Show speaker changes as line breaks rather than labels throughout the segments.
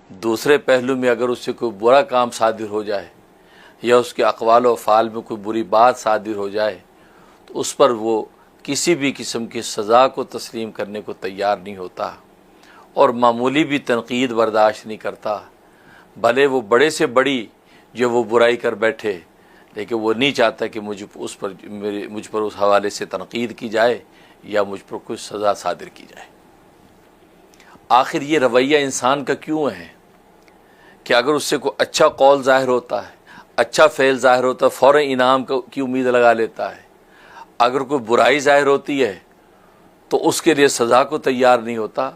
دوسرے پہلو میں اگر اس سے کوئی برا کام صادر ہو جائے یا اس کے اقوال و افعال میں کوئی بری بات صادر ہو جائے تو اس پر وہ کسی بھی قسم کی سزا کو تسلیم کرنے کو تیار نہیں ہوتا اور معمولی بھی تنقید برداشت نہیں کرتا، بھلے وہ بڑے سے بڑی جو وہ برائی کر بیٹھے، لیکن وہ نہیں چاہتا کہ مجھ پر اس حوالے سے تنقید کی جائے یا مجھ پر کچھ سزا صادر کی جائے۔ آخر یہ رویہ انسان کا کیوں ہے کہ اگر اس سے کوئی اچھا قول ظاہر ہوتا ہے، اچھا فعل ظاہر ہوتا ہے، فوراً انعام کی امید لگا لیتا ہے، اگر کوئی برائی ظاہر ہوتی ہے تو اس کے لیے سزا کو تیار نہیں ہوتا؟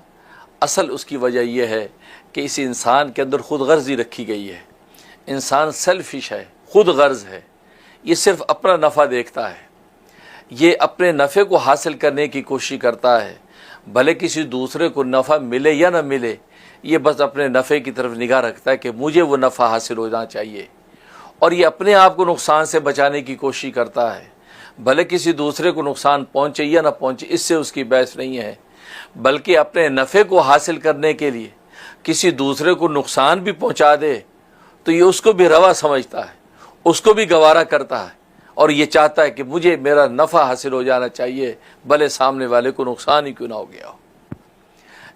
اصل اس کی وجہ یہ ہے کہ اس انسان کے اندر خود غرضی رکھی گئی ہے۔ انسان سیلفش ہے، خود غرض ہے، یہ صرف اپنا نفع دیکھتا ہے، یہ اپنے نفع کو حاصل کرنے کی کوشش کرتا ہے، بھلے کسی دوسرے کو نفع ملے یا نہ ملے، یہ بس اپنے نفع کی طرف نگاہ رکھتا ہے کہ مجھے وہ نفع حاصل ہونا چاہیے، اور یہ اپنے آپ کو نقصان سے بچانے کی کوشش کرتا ہے، بھلے کسی دوسرے کو نقصان پہنچے یا نہ پہنچے، اس سے اس کی بحث نہیں ہے، بلکہ اپنے نفع کو حاصل کرنے کے لیے کسی دوسرے کو نقصان بھی پہنچا دے تو یہ اس کو بھی روا سمجھتا ہے، اس کو بھی گوارا کرتا ہے، اور یہ چاہتا ہے کہ مجھے میرا نفع حاصل ہو جانا چاہیے، بھلے سامنے والے کو نقصان ہی کیوں نہ ہو گیا ہو۔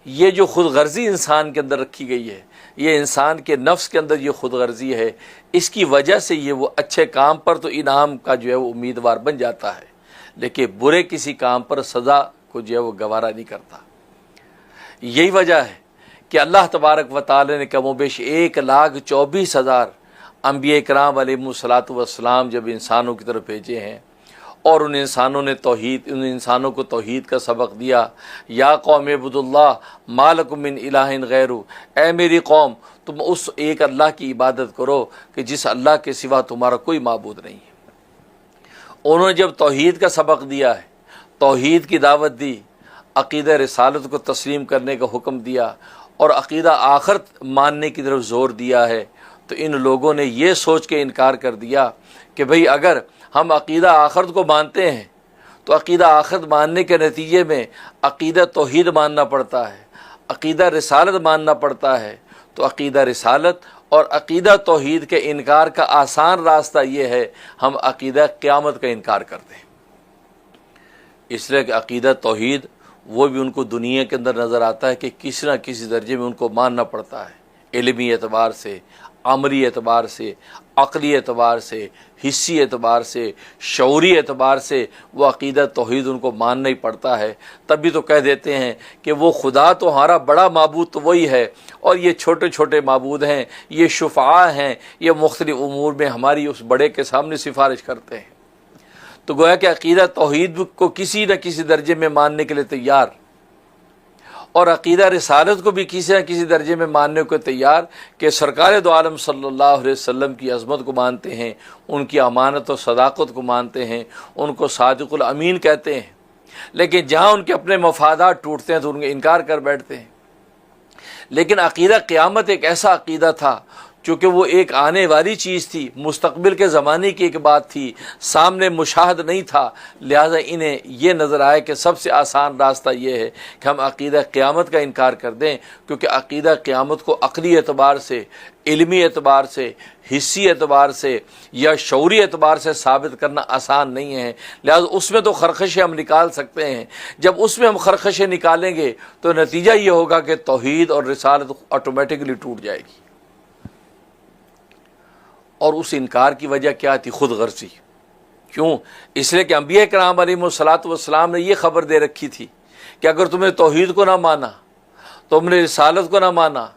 یہ جو خود غرضی انسان کے اندر رکھی گئی ہے، یہ انسان کے نفس کے اندر یہ خود غرضی ہے، اس کی وجہ سے یہ وہ اچھے کام پر تو انعام کا جو ہے وہ امیدوار بن جاتا ہے، لیکن برے کسی کام پر سزا کو جو ہے وہ گوارا نہیں کرتا۔ یہی وجہ ہے کہ اللہ تبارک و تعالی نے کم و بیش 1,24,000 انبیاء کرام علیہم الصلاۃ والسلام جب انسانوں کی طرف بھیجے ہیں اور ان انسانوں کو توحید کا سبق دیا، یا قوم اعبدوا اللہ ما لکم من الہ غیرہ، اے میری قوم تم اس ایک اللہ کی عبادت کرو کہ جس اللہ کے سوا تمہارا کوئی معبود نہیں ہے۔ انہوں نے جب توحید کا سبق دیا ہے، توحید کی دعوت دی، عقیدہ رسالت کو تسلیم کرنے کا حکم دیا اور عقیدہ آخرت ماننے کی طرف زور دیا ہے، تو ان لوگوں نے یہ سوچ کے انکار کر دیا کہ بھئی اگر ہم عقیدہ آخرت کو مانتے ہیں تو عقیدہ آخرت ماننے کے نتیجے میں عقیدہ توحید ماننا پڑتا ہے، عقیدہ رسالت ماننا پڑتا ہے، تو عقیدہ رسالت اور عقیدہ توحید کے انکار کا آسان راستہ یہ ہے ہم عقیدہ قیامت کا انکار کر دیں۔ اس لیے کہ عقیدہ توحید وہ بھی ان کو دنیا کے اندر نظر آتا ہے کہ کسی نہ کسی درجے میں ان کو ماننا پڑتا ہے، علمی اعتبار سے، عملی اعتبار سے، عقلی اعتبار سے، حسی اعتبار سے، شعوری اعتبار سے وہ عقیدہ توحید ان کو ماننا ہی پڑتا ہے۔ تبھی تو کہہ دیتے ہیں کہ وہ خدا تو ہمارا بڑا معبود تو وہی ہے، اور یہ چھوٹے چھوٹے معبود ہیں، یہ شفعاء ہیں، یہ مختلف امور میں ہماری اس بڑے کے سامنے سفارش کرتے ہیں۔ تو گویا کہ عقیدہ توحید کو کسی نہ کسی درجے میں ماننے کے لیے تیار، اور عقیدہ رسالت کو بھی کسی نہ کسی درجے میں ماننے کو تیار کہ سرکار دو عالم صلی اللہ علیہ وسلم کی عظمت کو مانتے ہیں، ان کی امانت و صداقت کو مانتے ہیں، ان کو صادق الامین کہتے ہیں، لیکن جہاں ان کے اپنے مفادات ٹوٹتے ہیں تو ان کا انکار کر بیٹھتے ہیں۔ لیکن عقیدہ قیامت ایک ایسا عقیدہ تھا چونکہ وہ ایک آنے والی چیز تھی، مستقبل کے زمانے کی ایک بات تھی، سامنے مشاہد نہیں تھا، لہٰذا انہیں یہ نظر آیا کہ سب سے آسان راستہ یہ ہے کہ ہم عقیدہ قیامت کا انکار کر دیں، کیونکہ عقیدہ قیامت کو عقلی اعتبار سے، علمی اعتبار سے، حسی اعتبار سے یا شعوری اعتبار سے ثابت کرنا آسان نہیں ہے، لہٰذا اس میں تو خرخشیں ہم نکال سکتے ہیں۔ جب اس میں ہم خرخشیں نکالیں گے تو نتیجہ یہ ہوگا کہ توحید اور رسالت آٹومیٹکلی ٹوٹ جائے گی۔ اور اس انکار کی وجہ کیا تھی؟ خود غرضی۔ کیوں؟ اس لیے کہ انبیاء کرام علیہم الصلاۃ والسلام نے یہ خبر دے رکھی تھی کہ اگر تم نے توحید کو نہ مانا، تم نے رسالت کو نہ مانا،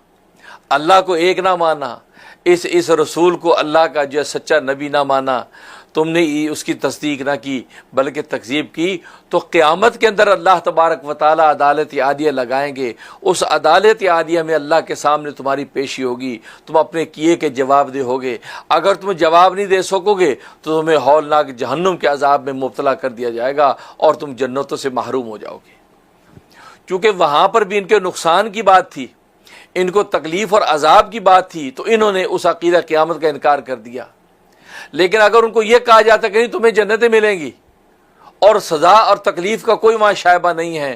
اللہ کو ایک نہ مانا، اس رسول کو اللہ کا جو سچا نبی نہ مانا، تم نے اس کی تصدیق نہ کی بلکہ تکذیب کی، تو قیامت کے اندر اللہ تبارک و تعالی عدالت عادیہ لگائیں گے۔ اس عدالت عادیہ میں اللہ کے سامنے تمہاری پیشی ہوگی، تم اپنے کیے کے جواب دے ہوگے۔ اگر تم جواب نہیں دے سکو گے تو تمہیں ہولناک جہنم کے عذاب میں مبتلا کر دیا جائے گا اور تم جنتوں سے محروم ہو جاؤ گے۔ چونکہ وہاں پر بھی ان کے نقصان کی بات تھی، ان کو تکلیف اور عذاب کی بات تھی، تو انہوں نے اس عقیدہ قیامت کا انکار کر دیا۔ لیکن اگر ان کو یہ کہا جاتا کہ نہیں تمہیں جنتیں ملیں گی اور سزا اور تکلیف کا کوئی وہاں شائبہ نہیں ہے،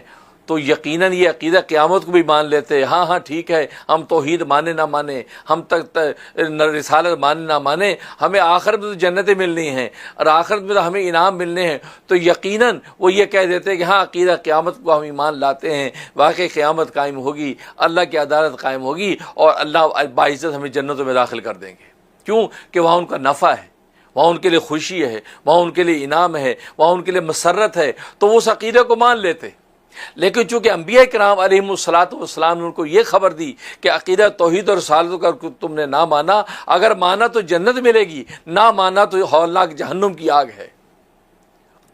تو یقیناً یہ عقیدہ قیامت کو بھی مان لیتے ہیں. ہاں ٹھیک ہے, ہم توحید مانے نہ مانے, ہم تک رسالت مانے نہ مانے, ہمیں آخرت میں تو جنتیں ملنی ہیں اور آخرت میں تو ہمیں انعام ملنے ہیں, تو یقیناً وہ یہ کہہ دیتے ہیں کہ ہاں عقیدہ قیامت کو ہم ایمان لاتے ہیں, واقعی قیامت قائم ہوگی, اللہ کی عدالت قائم ہوگی اور اللہ باعزت ہمیں جنتوں میں داخل کر دیں گے. کیوں کہ وہاں ان کا نفع ہے, وہاں ان کے لیے خوشی ہے, وہاں ان کے لیے انعام ہے, وہاں ان کے لیے مسرت ہے, تو وہ اس عقیدے کو مان لیتے. لیکن چونکہ انبیاء کرام علیہم الصلاۃ والسلام نے ان کو یہ خبر دی کہ عقیدہ توحید اور رسالت کا تم نے نہ مانا, اگر مانا تو جنت ملے گی, نہ مانا تو ہولناک جہنم کی آگ ہے.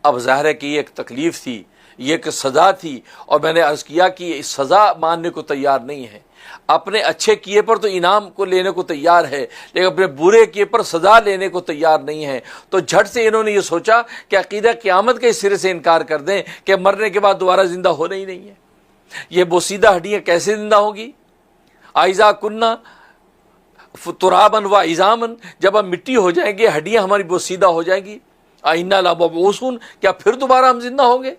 اب ظاہر ہے کہ یہ ایک تکلیف تھی, یہ ایک سزا تھی, اور میں نے عرض کیا کہ اس سزا ماننے کو تیار نہیں ہے. اپنے اچھے کیے پر تو انعام کو لینے کو تیار ہے, لیکن اپنے برے کیے پر سزا لینے کو تیار نہیں ہے. تو جھٹ سے انہوں نے یہ سوچا کہ عقیدہ قیامت کے اس سرے سے انکار کر دیں کہ مرنے کے بعد دوبارہ زندہ ہونا ہی نہیں ہے. یہ بوسیدہ ہڈیاں کیسے زندہ ہوگی؟ اذا کننا ترابا و عظاما, جب ہم مٹی ہو جائیں گے, ہڈیاں ہماری بوسیدہ ہو جائیں گی, انا لمبعوثون, کیا پھر دوبارہ ہم زندہ ہوں گے؟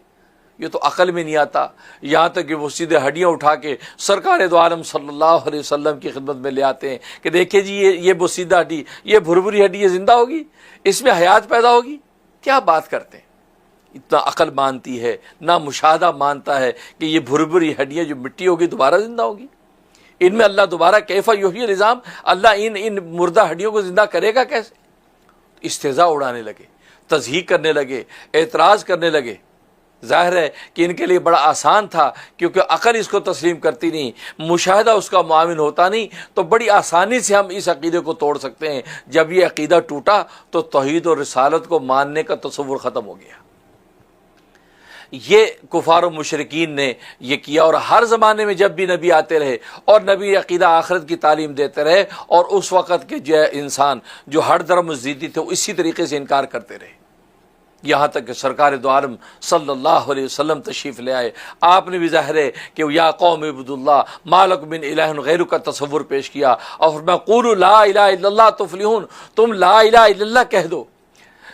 یہ تو عقل میں نہیں آتا. یہاں تک کہ وہ سیدھے ہڈیاں اٹھا کے سرکار دو عالم صلی اللہ علیہ وسلم کی خدمت میں لے آتے ہیں کہ دیکھیں جی یہ بوسیدہ ہڈی, یہ بھربھری ہڈی یہ زندہ ہوگی, اس میں حیات پیدا ہوگی. کیا بات کرتے ہیں؟ اتنا عقل مانتی ہے, نہ مشاہدہ مانتا ہے کہ یہ بھربھری ہڈیاں جو مٹی ہوگی دوبارہ زندہ ہوگی. ان میں اللہ دوبارہ کیف یحیی العظام, اللہ ان مردہ ہڈیوں کو زندہ کرے گا کیسے؟ استہزاء اڑانے لگے, تضحیک کرنے لگے, اعتراض کرنے لگے. ظاہر ہے کہ ان کے لیے بڑا آسان تھا, کیونکہ عقل اس کو تسلیم کرتی نہیں, مشاہدہ اس کا معاون ہوتا نہیں, تو بڑی آسانی سے ہم اس عقیدے کو توڑ سکتے ہیں. جب یہ عقیدہ ٹوٹا تو توحید اور رسالت کو ماننے کا تصور ختم ہو گیا. یہ کفار و مشرکین نے یہ کیا, اور ہر زمانے میں جب بھی نبی آتے رہے اور نبی عقیدہ آخرت کی تعلیم دیتے رہے, اور اس وقت کے جو انسان جو ہر درم زیدی تھے اسی طریقے سے انکار کرتے رہے, یہاں تک کہ سرکار دو عالم صلی اللہ علیہ وسلم تشریف لے آئے. آپ نے بھی ظاہر ہے کہ یا قوم عبد اللہ ما لکم من الہ غیر کا تصور پیش کیا, اور فرمایا قولوا لا الہ الا اللہ تفلحون, تم لا الہ الا اللہ کہہ دو,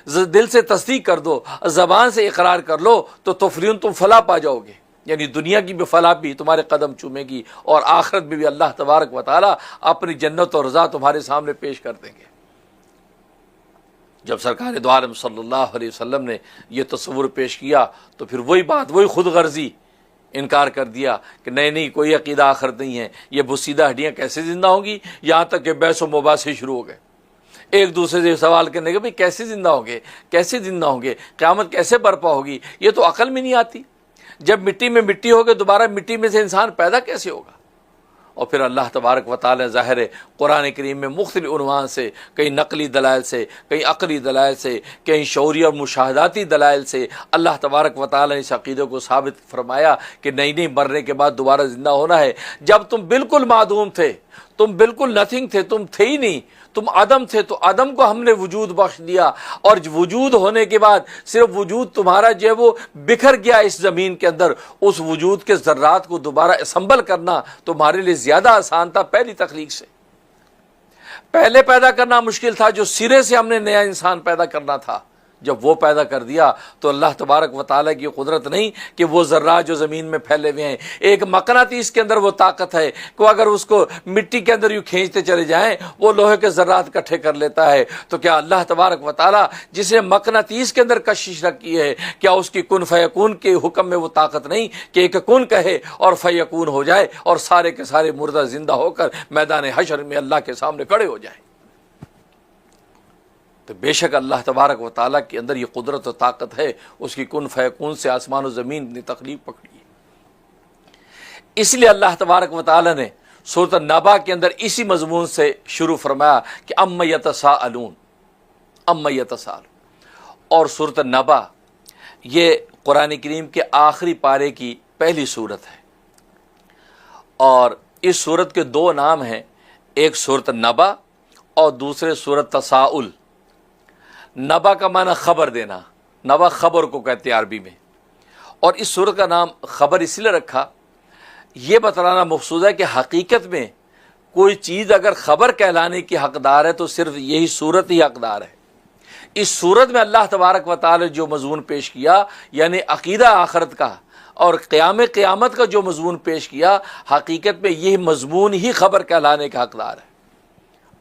دل سے تصدیق کر دو, زبان سے اقرار کر لو, تو تفلحون, تم فلاح پا جاؤ گے. یعنی دنیا کی بھی فلاح بھی تمہارے قدم چومے گی, اور آخرت میں بھی اللہ تبارک و تعالی اپنی جنت اور رضا تمہارے سامنے پیش کر دیں گے. جب سرکار دو عالم صلی اللہ علیہ وسلم نے یہ تصور پیش کیا تو پھر وہی بات, وہی خود غرضی انکار کر دیا کہ نہیں کوئی عقیدہ آخرت نہیں ہے, یہ بوسیدہ ہڈیاں کیسے زندہ ہوں گی. یہاں تک کہ بحث و مباحثے شروع ہو گئے, ایک دوسرے سے سوال کرنے کے, بھئی کیسے زندہ ہوں گے, کیسے زندہ ہوں گے, قیامت کیسے برپا ہوگی, یہ تو عقل میں نہیں آتی. جب مٹی میں مٹی ہوگے دوبارہ مٹی میں سے انسان پیدا کیسے ہوگا؟ اور پھر اللہ تبارک و تعالی ظاہر ہے قرآن کریم میں مختلف عنوان سے, کئی نقلی دلائل سے, کئی عقلی دلائل سے, کئی شعوری اور مشاہداتی دلائل سے اللہ تبارک و تعالی نے اس عقیدے کو ثابت فرمایا کہ نہیں مرنے کے بعد دوبارہ زندہ ہونا ہے. جب تم بالکل معدوم تھے, تم بالکل نتھنگ تھے, تم تھے ہی نہیں, تم عدم تھے, تو عدم کو ہم نے وجود بخش دیا, اور وجود ہونے کے بعد صرف وجود تمہارا جو ہے وہ بکھر گیا اس زمین کے اندر, اس وجود کے ذرات کو دوبارہ اسمبل کرنا تمہارے لیے زیادہ آسان تھا پہلی تخلیق سے. پہلے پیدا کرنا مشکل تھا, جو سرے سے ہم نے نیا انسان پیدا کرنا تھا, جب وہ پیدا کر دیا تو اللہ تبارک و تعالیٰ کی قدرت نہیں کہ وہ ذرات جو زمین میں پھیلے ہوئے ہیں, ایک مقناطیس کے اندر وہ طاقت ہے کہ اگر اس کو مٹی کے اندر یوں کھینچتے چلے جائیں وہ لوہے کے ذرات اکٹھے کر لیتا ہے. تو کیا اللہ تبارک و تعالیٰ جس نے مقناطیس کے اندر کشش رکھی ہے, کیا اس کی کن فیکون کے حکم میں وہ طاقت نہیں کہ ایک کن کہے اور فیکون ہو جائے, اور سارے کے سارے مردہ زندہ ہو کر میدان حشر میں اللہ کے سامنے کھڑے ہو جائیں؟ تو بے شک اللہ تبارک و تعالیٰ کے اندر یہ قدرت و طاقت ہے, اس کی کن فیکون سے آسمان و زمین نے تخلیق پکڑی ہے. اس لیے اللہ تبارک و تعالیٰ نے سورۃ النبا کے اندر اسی مضمون سے شروع فرمایا کہ اما یتساءلون, اما یتساءلون. اور سورۃ النبا یہ قرآن کریم کے آخری پارے کی پہلی سورت ہے, اور اس سورت کے دو نام ہیں, ایک سورۃ النبا اور دوسرے سورۃ تساؤل. نبا کا معنی خبر دینا, نبا خبر کو کہتے ہیں عربی میں, اور اس سورت کا نام خبر اس لیے رکھا, یہ بتلانا مقصود ہے کہ حقیقت میں کوئی چیز اگر خبر کہلانے کی حقدار ہے تو صرف یہی سورت ہی حقدار ہے. اس سورت میں اللہ تبارک و تعالی جو مضمون پیش کیا, یعنی عقیدہ آخرت کا اور قیامت کا جو مضمون پیش کیا، حقیقت میں یہ مضمون ہی خبر کہلانے کا حقدار ہے۔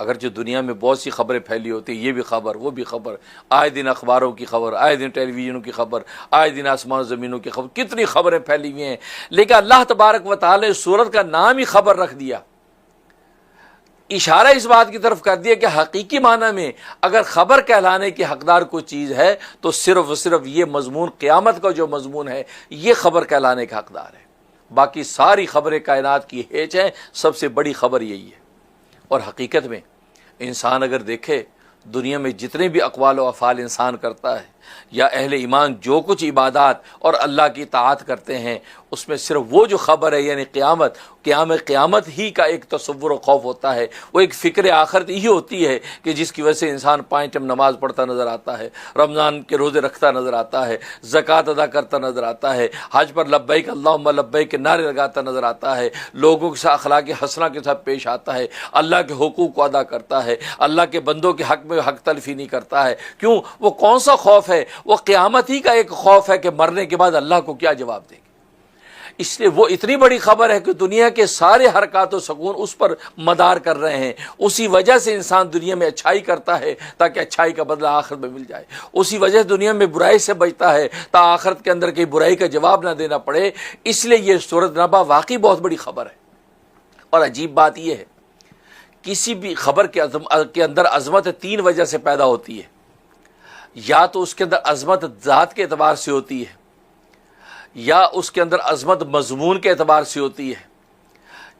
اگرچہ دنیا میں بہت سی خبریں پھیلی ہوتی ہیں، یہ بھی خبر وہ بھی خبر، آئے دن اخباروں کی خبر، آئے دن ٹیلی ویژنوں کی خبر، آئے دن آسمان و زمینوں کی خبر، کتنی خبریں پھیلی ہوئی ہیں، لیکن اللہ تبارک و تعالی نے سورت کا نام ہی خبر رکھ دیا، اشارہ اس بات کی طرف کر دیا کہ حقیقی معنی میں اگر خبر کہلانے کی حقدار کوئی چیز ہے تو صرف و صرف یہ مضمون، قیامت کا جو مضمون ہے، یہ خبر کہلانے کا حقدار ہے۔ باقی ساری خبریں کائنات کی ہیچ ہیں، سب سے بڑی خبر یہی ہے۔ اور حقیقت میں انسان اگر دیکھے دنیا میں جتنے بھی اقوال و افعال انسان کرتا ہے، یا اہل ایمان جو کچھ عبادات اور اللہ کی اطاعت کرتے ہیں، اس میں صرف وہ جو خبر ہے یعنی قیامت ہی کا ایک تصور و خوف ہوتا ہے، وہ ایک فکر آخرت ہی ہوتی ہے کہ جس کی وجہ سے انسان 5 ٹائم نماز پڑھتا نظر آتا ہے، رمضان کے روزے رکھتا نظر آتا ہے، زکوٰۃ ادا کرتا نظر آتا ہے، حج پر لبیک اللہم لبیک کے نعرے لگاتا نظر آتا ہے، لوگوں کے ساتھ اخلاق حسنہ کے ساتھ پیش آتا ہے، اللہ کے حقوق کو ادا کرتا ہے، اللہ کے بندوں کے حق میں حق تلفی نہیں کرتا ہے۔ کیوں؟ وہ کون سا خوف ہے؟ وہ قیامت ہی کا ایک خوف ہے کہ مرنے کے بعد اللہ کو کیا جواب دے گے۔ اس لیے وہ اتنی بڑی خبر ہے کہ دنیا کے سارے حرکات و سکون اس پر مدار کر رہے ہیں۔ اسی وجہ سے انسان دنیا میں اچھائی کرتا ہے تاکہ اچھائی کا بدلہ آخرت میں مل جائے، اسی وجہ سے دنیا میں برائی سے بچتا ہے تاکہ آخرت کے اندر کی برائی کا جواب نہ دینا پڑے۔ اس لیے یہ سورۃ نبا واقعی بہت بڑی خبر ہے۔ اور عجیب بات یہ ہے، کسی بھی خبر کے اندر عظمت 3 وجہ سے پیدا ہوتی ہے۔ یا تو اس کے اندر عظمت ذات کے اعتبار سے ہوتی ہے، یا اس کے اندر عظمت مضمون کے اعتبار سے ہوتی ہے،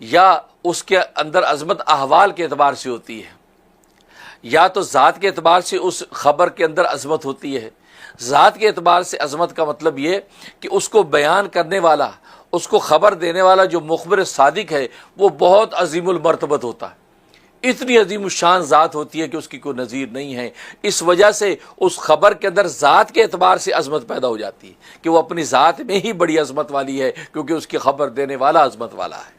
یا اس کے اندر عظمت احوال کے اعتبار سے ہوتی ہے۔ یا تو ذات کے اعتبار سے اس خبر کے اندر عظمت ہوتی ہے۔ ذات کے اعتبار سے عظمت کا مطلب یہ کہ اس کو بیان کرنے والا، اس کو خبر دینے والا جو مخبر صادق ہے، وہ بہت عظیم المرتبت ہوتا ہے، اتنی عظیم الشان ذات ہوتی ہے کہ اس کی کوئی نظیر نہیں ہے۔ اس وجہ سے اس خبر کے اندر ذات کے اعتبار سے عظمت پیدا ہو جاتی ہے کہ وہ اپنی ذات میں ہی بڑی عظمت والی ہے، کیونکہ اس کی خبر دینے والا عظمت والا ہے۔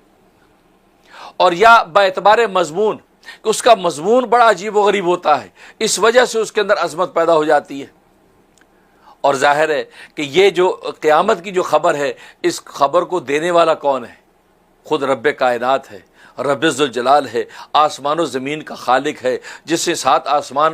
اور یا باعتبار مضمون کہ اس کا مضمون بڑا عجیب و غریب ہوتا ہے، اس وجہ سے اس کے اندر عظمت پیدا ہو جاتی ہے۔ اور ظاہر ہے کہ یہ جو قیامت کی جو خبر ہے، اس خبر کو دینے والا کون ہے؟ خود رب کائنات ہے، رب ذوالجلال ہے، آسمان و زمین کا خالق ہے، جس نے 7 آسمان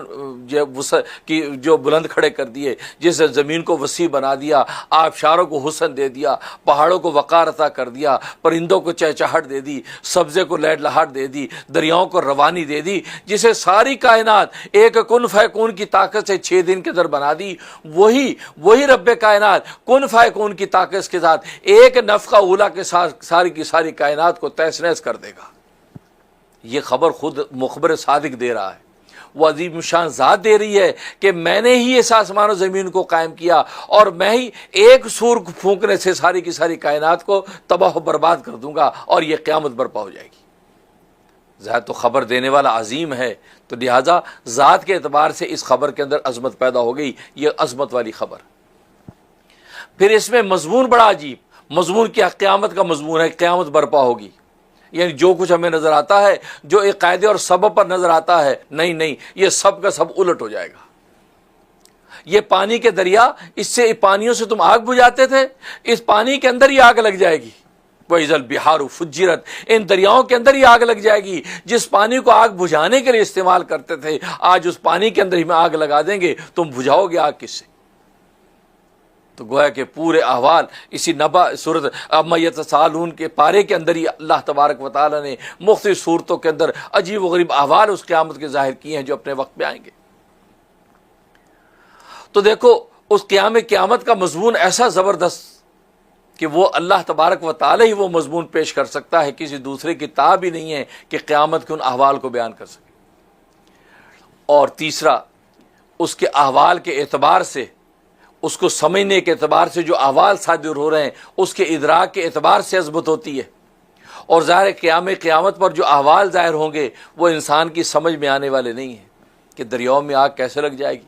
کی جو بلند کھڑے کر دیے، جس نے زمین کو وسیع بنا دیا، آبشاروں کو حسن دے دیا، پہاڑوں کو وقار عطا کر دیا، پرندوں کو چہچہٹ دے دی، سبزے کو لہلہٹ دے دی، دریاؤں کو روانی دے دی، جسے ساری کائنات ایک کن فیکون کی طاقت سے 6 دن کے اندر بنا دی، وہی رب کائنات کن فیکون کی طاقت کے ساتھ ایک نفخہ اولیٰ کے ساتھ ساری کی ساری کائنات کو تہس نہس کر دے گا۔ یہ خبر خود مخبر صادق دے رہا ہے، وہ عظیم الشان ذات دے رہی ہے کہ میں نے ہی اس آسمان و زمین کو قائم کیا، اور میں ہی ایک سور پھونکنے سے ساری کی ساری کائنات کو تباہ و برباد کر دوں گا، اور یہ قیامت برپا ہو جائے گی۔ ذات تو خبر دینے والا عظیم ہے، تو لہٰذا ذات کے اعتبار سے اس خبر کے اندر عظمت پیدا ہو گئی، یہ عظمت والی خبر۔ پھر اس میں مضمون بڑا عجیب، مضمون کیا؟ قیامت کا مضمون ہے، قیامت برپا ہوگی، یعنی جو کچھ ہمیں نظر آتا ہے، جو ایک قاعدے اور سبب پر نظر آتا ہے، نہیں، یہ سب کا سب الٹ ہو جائے گا۔ یہ پانی کے دریا، اس سے پانیوں سے تم آگ بجھاتے تھے، اس پانی کے اندر ہی آگ لگ جائے گی۔ وَإِذَا الْبِحَارُ فُجِّرَتْ، ان دریاؤں کے اندر ہی آگ لگ جائے گی۔ جس پانی کو آگ بجھانے کے لیے استعمال کرتے تھے، آج اس پانی کے اندر ہی میں آگ لگا دیں گے، تم بجھاؤ گے آگ کس سے؟ تو گویا کہ پورے احوال اسی نبا سورۃ عما یتساءلون کے پارے کے اندر ہی اللہ تبارک و تعالی نے مختلف صورتوں کے اندر عجیب و غریب احوال اس قیامت کے ظاہر کیے ہیں جو اپنے وقت میں آئیں گے۔ تو دیکھو اس قیامت کا مضمون ایسا زبردست کہ وہ اللہ تبارک و تعالی ہی وہ مضمون پیش کر سکتا ہے، کسی دوسرے کی طاقت بھی نہیں ہے کہ قیامت کے ان احوال کو بیان کر سکے۔ اور تیسرا، اس کے احوال کے اعتبار سے، اس کو سمجھنے کے اعتبار سے جو احوال صادر ہو رہے ہیں، اس کے ادراک کے اعتبار سے عظمت ہوتی ہے۔ اور ظاہر قیامت پر جو احوال ظاہر ہوں گے وہ انسان کی سمجھ میں آنے والے نہیں ہیں، کہ دریاؤں میں آگ کیسے لگ جائے گی،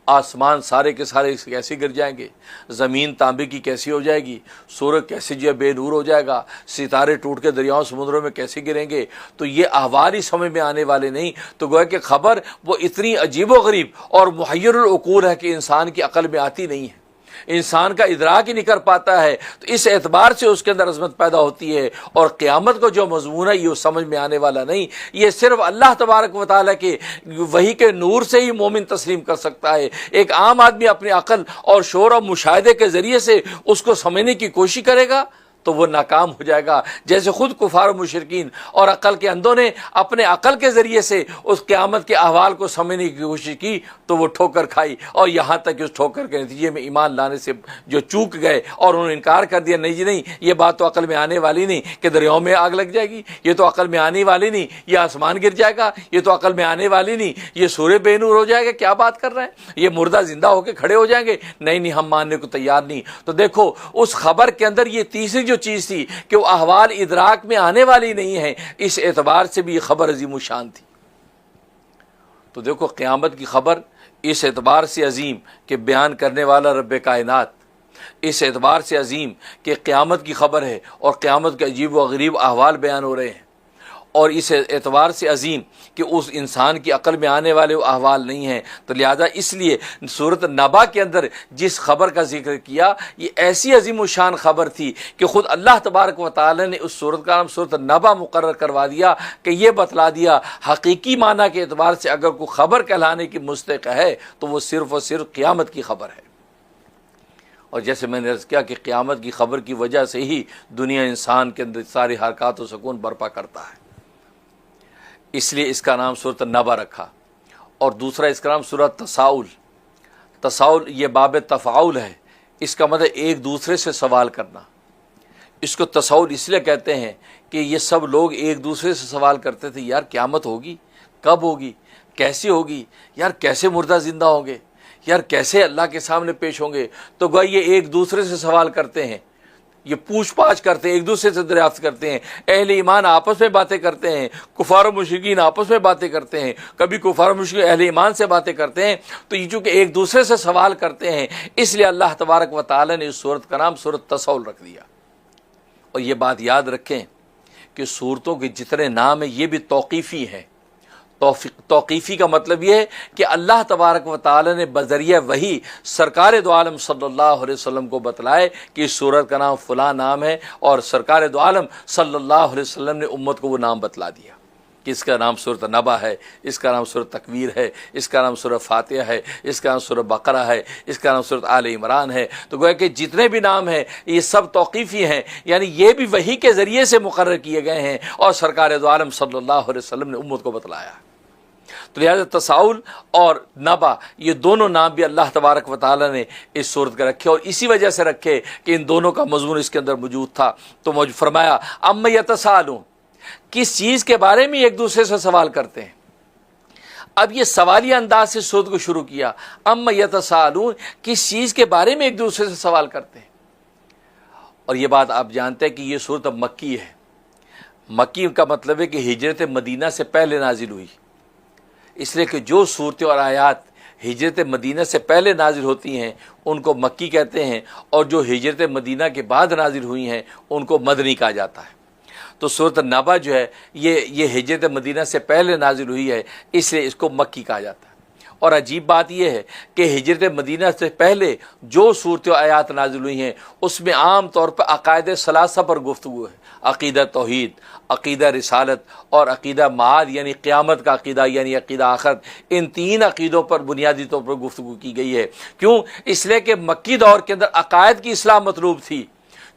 آسمان سارے کے سارے کیسے گر جائیں گے، زمین تانبے کی کیسی ہو جائے گی، سورج کیسے جو ہے بے نور ہو جائے گا، ستارے ٹوٹ کے دریاؤں سمندروں میں کیسے گریں گے، تو یہ احوال ہی سمجھ میں آنے والے نہیں۔ تو گویا کہ خبر وہ اتنی عجیب و غریب اور محیر العقول ہے کہ انسان کی عقل میں آتی نہیں ہے۔ انسان کا ادراک ہی نہیں کر پاتا ہے، تو اس اعتبار سے اس کے اندر عظمت پیدا ہوتی ہے۔ اور قیامت کو جو مضمون ہے یہ سمجھ میں آنے والا نہیں، یہ صرف اللہ تبارک و تعالیٰ کے وحی کے نور سے ہی مومن تسلیم کر سکتا ہے۔ ایک عام آدمی اپنی عقل اور شعور اور مشاہدے کے ذریعے سے اس کو سمجھنے کی کوشش کرے گا تو وہ ناکام ہو جائے گا، جیسے خود کفار و مشرکین اور عقل کے اندھوں نے اپنے عقل کے ذریعے سے اس قیامت کے احوال کو سمجھنے کی کوشش کی تو وہ ٹھوکر کھائی، اور یہاں تک کہ اس ٹھوکر کے نتیجے میں ایمان لانے سے جو چوک گئے اور انہوں نے انکار کر دیا، نہیں جی نہیں، یہ بات تو عقل میں آنے والی نہیں کہ دریاؤں میں آگ لگ جائے گی، یہ تو عقل میں آنے والی نہیں، یہ آسمان گر جائے گا، یہ تو عقل میں آنے والی نہیں، یہ سورج بے نور ہو جائے گا، کیا بات کر رہے ہیں، یہ مردہ زندہ ہو کے کھڑے ہو جائیں گے، نہیں نہیں، ہم ماننے کو تیار نہیں۔ تو دیکھو اس خبر کے اندر یہ تیسری جو چیز تھی کہ وہ احوال ادراک میں آنے والی نہیں ہے، اس اعتبار سے بھی یہ خبر عظیم الشان تھی۔ تو دیکھو قیامت کی خبر اس اعتبار سے عظیم کہ بیان کرنے والا رب کائنات، اس اعتبار سے عظیم کہ قیامت کی خبر ہے اور قیامت کے عجیب و غریب احوال بیان ہو رہے ہیں، اور اس اعتبار سے عظیم کہ اس انسان کی عقل میں آنے والے وہ احوال نہیں ہیں۔ تو لہذا اس لیے سورۃ نبا کے اندر جس خبر کا ذکر کیا یہ ایسی عظیم الشان خبر تھی کہ خود اللہ تبارک و تعالی نے اس سورت کا نام سورۃ نبا مقرر کروا دیا کہ یہ بتلا دیا حقیقی معنی کے اعتبار سے اگر کوئی خبر کہلانے کی مستحق ہے تو وہ صرف اور صرف قیامت کی خبر ہے۔ اور جیسے میں نے عرض کیا کہ قیامت کی خبر کی وجہ سے ہی دنیا انسان کے اندر ساری حرکات و سکون برپا کرتا ہے، اس لیے اس کا نام سورۃ نبا رکھا۔ اور دوسرا اس کا نام سورۃ تساؤل۔ تساؤل یہ باب تفاعل ہے، اس کا مطلب ایک دوسرے سے سوال کرنا۔ اس کو تساؤل اس لیے کہتے ہیں کہ یہ سب لوگ ایک دوسرے سے سوال کرتے تھے، یار قیامت ہوگی، کب ہوگی، کیسی ہوگی، یار کیسے مردہ زندہ ہوں گے، یار کیسے اللہ کے سامنے پیش ہوں گے۔ تو گویا یہ ایک دوسرے سے سوال کرتے ہیں، یہ پوچھ پاچھ کرتے ہیں، ایک دوسرے سے دریافت کرتے ہیں۔ اہل ایمان آپس میں باتیں کرتے ہیں، کفار و مشرکین آپس میں باتیں کرتے ہیں، کبھی کفار و مشرکین اہل ایمان سے باتیں کرتے ہیں۔ تو یہ چونکہ ایک دوسرے سے سوال کرتے ہیں اس لیے اللہ تبارک و تعالی نے اس سورت کا نام سورۃ تساؤل رکھ دیا۔ اور یہ بات یاد رکھیں کہ سورتوں کے جتنے نام ہیں یہ بھی توقیفی ہیں۔ توقیفی کا مطلب یہ ہے کہ اللہ تبارک و تعالی نے بذریعہ وحی سرکار دو عالم صلی اللہ علیہ وسلم کو بتلائے کہ اس سورت کا نام فلاں نام ہے، اور سرکار دو عالم صلی اللہ علیہ وسلم نے امت کو وہ نام بتلا دیا کہ اس کا نام سورۃ نبا ہے، اس کا نام سورۃ تکویر ہے، اس کا نام سورۃ فاتحہ ہے، اس کا نام سورۃ بقرہ ہے، اس کا نام سورۃ آل عمران ہے۔ تو گویا کہ جتنے بھی نام ہیں یہ سب توقیفی ہیں، یعنی یہ بھی وحی کے ذریعے سے مقرر کیے گئے ہیں اور سرکار دو عالم صلی اللہ علیہ وسلم نے امت کو بتلایا۔ تو لہٰذا تساؤل اور نبا یہ دونوں نام بھی اللہ تبارک و تعالی نے اس صورت کے رکھے، اور اسی وجہ سے رکھے کہ ان دونوں کا مضمون اس کے اندر موجود تھا۔ تو مجھ فرمایا اما یتساءلون، کس چیز کے بارے میں ایک دوسرے سے سوال کرتے ہیں۔ اب یہ سوالیہ انداز سے صورت کو شروع کیا، اما یتساءلون، کس چیز کے بارے میں ایک دوسرے سے سوال کرتے ہیں۔ اور یہ بات آپ جانتے ہیں کہ یہ صورت اب مکی ہے۔ مکی کا مطلب ہے کہ ہجرت مدینہ سے پہلے نازل ہوئی، اس لیے کہ جو صورتیں اور آیات ہجرت مدینہ سے پہلے نازل ہوتی ہیں ان کو مکی کہتے ہیں، اور جو ہجرت مدینہ کے بعد نازل ہوئی ہیں ان کو مدنی کہا جاتا ہے۔ تو سورۃ نبا جو ہے یہ ہجرت مدینہ سے پہلے نازل ہوئی ہے، اس لیے اس کو مکی کہا جاتا ہے۔ اور عجیب بات یہ ہے کہ ہجرت مدینہ سے پہلے جو صورتیں و آیات نازل ہوئی ہیں اس میں عام طور پر عقائد ثلاثہ پر گفتگو ہے، عقیدہ توحید، عقیدہ رسالت اور عقیدہ معاد یعنی قیامت کا عقیدہ یعنی عقیدہ آخرت۔ ان تین عقیدوں پر بنیادی طور پر گفتگو کی گئی ہے۔ کیوں؟ اس لیے کہ مکی دور کے اندر عقائد کی اصلاح مطلوب تھی،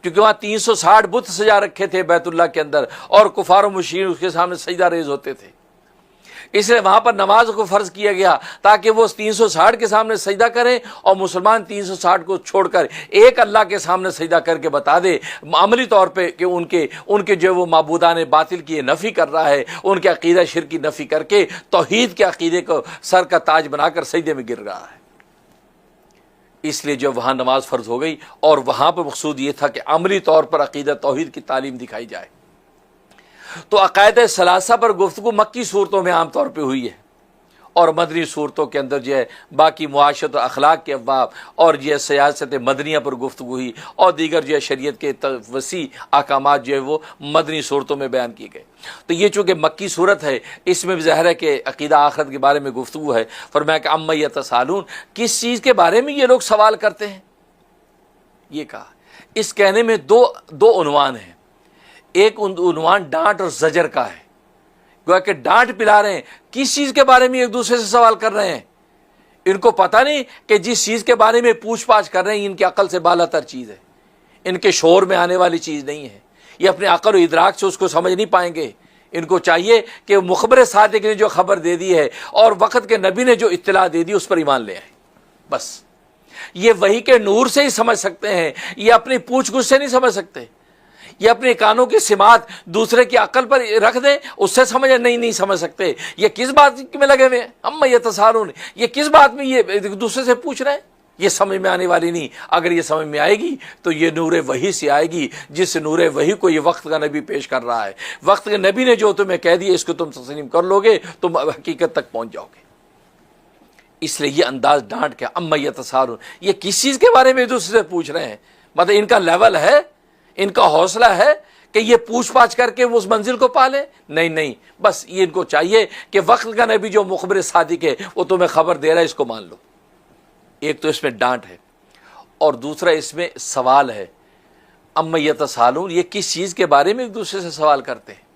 کیونکہ وہاں 360 بت سجا رکھے تھے بیت اللہ کے اندر، اور کفار و مشرکین اس کے سامنے سجدہ ریز ہوتے تھے، اس لیے وہاں پر نماز کو فرض کیا گیا تاکہ وہ 360 کے سامنے سجدہ کریں، اور مسلمان 360 کو چھوڑ کر ایک اللہ کے سامنے سجدہ کر کے بتا دے عملی طور پہ کہ ان کے جو وہ معبودان باطل کی نفی کر رہا ہے، ان کے عقیدہ شرک کی نفی کر کے توحید کے عقیدے کو سر کا تاج بنا کر سجدے میں گر رہا ہے۔ اس لیے جو وہاں نماز فرض ہو گئی، اور وہاں پہ مقصود یہ تھا کہ عملی طور پر عقیدہ توحید کی تعلیم دکھائی جائے۔ تو عقائد ثلاثہ پر گفتگو مکی صورتوں میں عام طور پہ ہوئی ہے، اور مدنی صورتوں کے اندر جو ہے باقی معاشرت و اخلاق کے ابواب اور جو ہے سیاست مدنیہ پر گفتگو ہوئی، اور دیگر جو ہے شریعت کے وسیع احکامات جو ہے وہ مدنی صورتوں میں بیان کیے گئے۔ تو یہ چونکہ مکی صورت ہے اس میں بھی ظاہر ہے کہ عقیدہ آخرت کے بارے میں گفتگو ہے۔ فرمایا کہ اما یتساءلون، کس چیز کے بارے میں یہ لوگ سوال کرتے ہیں۔ یہ کہا. اس کہنے میں دو عنوان ہیں. ایک عنوان ڈانٹ اور زجر کا ہے، گویا کہ ڈانٹ پلا رہے ہیں، کس چیز کے بارے میں ایک دوسرے سے سوال کر رہے ہیں. ان کو پتہ نہیں کہ جس چیز کے بارے میں پوچھ پاچھ کر رہے ہیں ان کی عقل سے بالا تر چیز ہے، ان کے شعور میں آنے والی چیز نہیں ہے، یہ اپنے عقل و ادراک سے اس کو سمجھ نہیں پائیں گے. ان کو چاہیے کہ مخبر صادق نے جو خبر دے دی ہے اور وقت کے نبی نے جو اطلاع دے دی اس پر ایمان لے آئیں. بس یہ وحی کے نور سے ہی سمجھ سکتے ہیں، یہ اپنی پوچھ گچھ سے نہیں سمجھ سکتے. یہ اپنے کانوں کی سماعت دوسرے کی عقل پر رکھ دیں، اس سے سمجھ نہیں سمجھ سکتے. یہ کس بات میں لگے ہوئے ہیں، اما یتساءلون، یہ کس بات میں یہ ایک دوسرے سے پوچھ رہے ہیں، یہ سمجھ میں آنے والی نہیں. اگر یہ سمجھ میں آئے گی تو یہ نور وحی سے آئے گی، جس نور وحی کو یہ وقت کا نبی پیش کر رہا ہے. وقت کے نبی نے جو تمہیں کہہ دیا اس کو تم تسلیم کر لو گے، تم حقیقت تک پہنچ جاؤ گے. اس لیے یہ انداز ڈانٹ کے اما یتساءلون، یہ کس چیز کے بارے میں ایک دوسرے سے پوچھ رہے ہیں. مطلب ان کا لیول ہے، ان کا حوصلہ ہے کہ یہ پوچھ پاچھ کر کے وہ اس منزل کو پالے؟ نہیں، بس یہ ان کو چاہیے کہ وقت کا نبی جو مخبر صادق ہے وہ تمہیں خبر دے رہا ہے، اس کو مان لو. ایک تو اس میں ڈانٹ ہے اور دوسرا اس میں سوال ہے. اما یتساءلون، یہ کس چیز کے بارے میں ایک دوسرے سے سوال کرتے ہیں.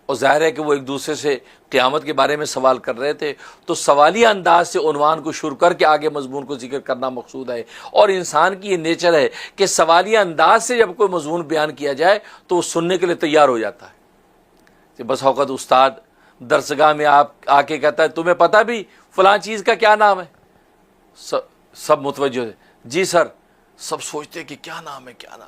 اور ظاہر ہے کہ وہ ایک دوسرے سے قیامت کے بارے میں سوال کر رہے تھے، تو سوالیہ انداز سے عنوان کو شروع کر کے آگے مضمون کو ذکر کرنا مقصود ہے. اور انسان کی یہ نیچر ہے کہ سوالیہ انداز سے جب کوئی مضمون بیان کیا جائے تو وہ سننے کے لیے تیار ہو جاتا ہے. کہ بس اوقات استاد درسگاہ میں آپ آ کے کہتا ہے تمہیں پتہ بھی فلاں چیز کا کیا نام ہے، سب متوجہ ہے، جی سر. سب سوچتے ہیں کہ کیا نام ہے، کیا نام.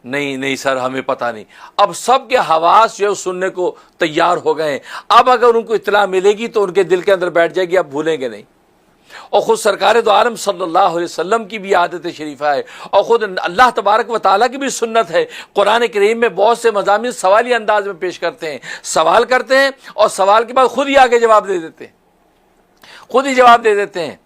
نہیں سر ہمیں پتہ نہیں. اب سب کے حواس جو ہے سننے کو تیار ہو گئے ہیں. اب اگر ان کو اطلاع ملے گی تو ان کے دل کے اندر بیٹھ جائے گی، اب بھولیں گے نہیں. اور خود سرکار دو عالم صلی اللہ علیہ وسلم کی بھی عادت شریفہ ہے، اور خود اللہ تبارک و تعالیٰ کی بھی سنت ہے. قرآن کریم میں بہت سے مضامین سوالی انداز میں پیش کرتے ہیں، سوال کرتے ہیں اور سوال کے بعد خود ہی آگے جواب دے دیتے ہیں، خود ہی جواب دے دیتے ہیں.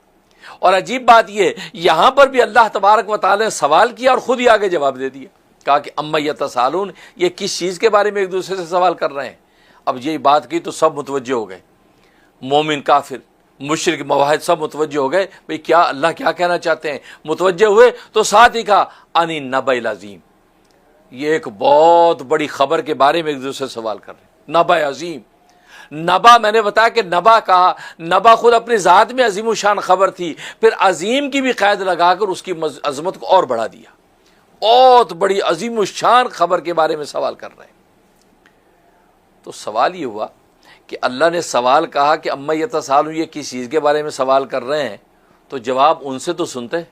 اور عجیب بات یہ، یہاں پر بھی اللہ تبارک و تعالیٰ نے سوال کیا اور خود ہی آگے جواب دے دیا. کہا کہ اما یتساءلون، یہ کس چیز کے بارے میں ایک دوسرے سے سوال کر رہے ہیں. اب یہی بات کی تو سب متوجہ ہو گئے، مومن کافر مشرک موحد سب متوجہ ہو گئے. بھئی کیا اللہ کیا کہنا چاہتے ہیں؟ متوجہ ہوئے تو ساتھ ہی کہا عن النبأ العظیم، یہ ایک بہت بڑی خبر کے بارے میں ایک دوسرے سے سوال کر رہے ہیں. نبأ عظیم، نبا میں نے بتایا کہ نبا کہا، نبا خود اپنی ذات میں عظیم الشان خبر تھی، پھر عظیم کی بھی قید لگا کر اس کی عظمت کو اور بڑھا دیا. بہت بڑی عظیم الشان خبر کے بارے میں سوال کر رہے ہیں. تو سوال یہ ہوا کہ اللہ نے سوال کہا کہ اما یتساءلون، یہ کس چیز کے بارے میں سوال کر رہے ہیں، تو جواب ان سے تو سنتے،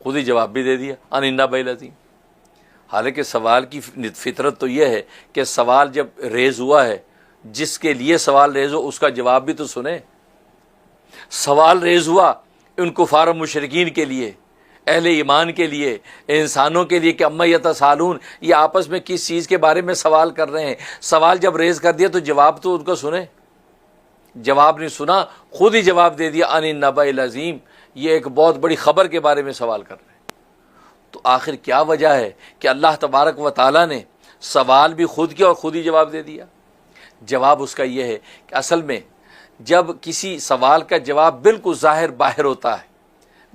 خود ہی جواب بھی دے دیا عن النبأ العظیم. حالانکہ سوال کی فطرت تو یہ ہے کہ سوال جب ریز ہوا ہے، جس کے لیے سوال ریز ہو اس کا جواب بھی تو سنیں. سوال ریز ہوا ان کفار و مشرکین کے لیے، اہل ایمان کے لیے، انسانوں کے لیے کہ اما یتساءلون، یہ آپس میں کس چیز کے بارے میں سوال کر رہے ہیں. سوال جب ریز کر دیا تو جواب تو ان کو سنیں. جواب نہیں سنا، خود ہی جواب دے دیا عن النبأ العظیم، یہ ایک بہت بڑی خبر کے بارے میں سوال کر رہے ہیں. تو آخر کیا وجہ ہے کہ اللہ تبارک و تعالیٰ نے سوال بھی خود کیا اور خود ہی جواب دے دیا؟ جواب اس کا یہ ہے کہ اصل میں جب کسی سوال کا جواب بالکل ظاہر باہر ہوتا ہے،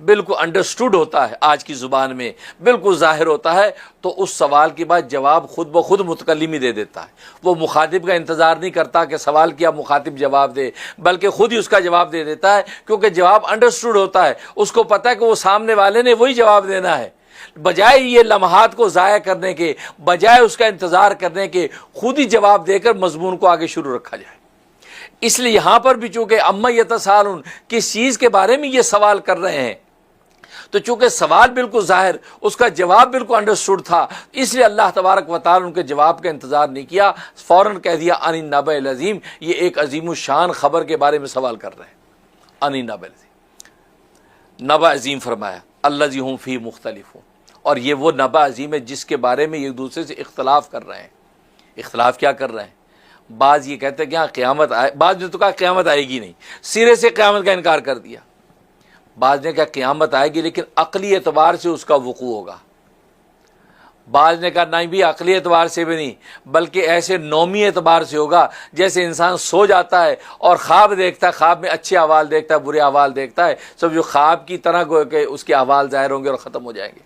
بالکل انڈرسٹوڈ ہوتا ہے، آج کی زبان میں بالکل ظاہر ہوتا ہے، تو اس سوال کے بعد جواب خود بخود متکلم ہی دے دیتا ہے. وہ مخاطب کا انتظار نہیں کرتا کہ سوال کیا مخاطب جواب دے، بلکہ خود ہی اس کا جواب دے دیتا ہے، کیونکہ جواب انڈرسٹوڈ ہوتا ہے. اس کو پتہ ہے کہ وہ سامنے والے نے وہی جواب دینا ہے. بجائے یہ لمحات کو ضائع کرنے کے، بجائے اس کا انتظار کرنے کے، خود ہی جواب دے کر مضمون کو آگے شروع رکھا جائے. اس لیے یہاں پر بھی چونکہ اما یتساءلون کس چیز کے بارے میں یہ سوال کر رہے ہیں، تو چونکہ سوال بالکل ظاہر، اس کا جواب بالکل انڈرسٹوڈ تھا، اس لیے اللہ تبارک و تعالیٰ ان کے جواب کا انتظار نہیں کیا، فوراً کہہ دیا عن النبأ العظیم، یہ ایک عظیم الشان خبر کے بارے میں سوال کر رہے ہیں. عن النبأ العظیم، نبأ عظیم فرمایا الذی ھم فیہ مختلفون، اور یہ وہ نبأ عظیم ہے جس کے بارے میں ایک دوسرے سے اختلاف کر رہے ہیں. اختلاف کیا کر رہے ہیں؟ بعض یہ کہتے ہیں کہ ہاں قیامت آئے، بعض نے تو کہا قیامت آئے گی نہیں، سرے سے قیامت کا انکار کر دیا. بعض نے کہا قیامت آئے گی لیکن عقلی اعتبار سے اس کا وقوع ہوگا. بعض نے کہا نہیں بھی عقلی اعتبار سے بھی نہیں، بلکہ ایسے نومی اعتبار سے ہوگا جیسے انسان سو جاتا ہے اور خواب دیکھتا ہے، خواب میں اچھے احوال دیکھتا ہے، برے احوال دیکھتا ہے، سب جو خواب کی طرح گو کہ اس کے احوال ظاہر ہوں گے اور ختم ہو جائیں گے.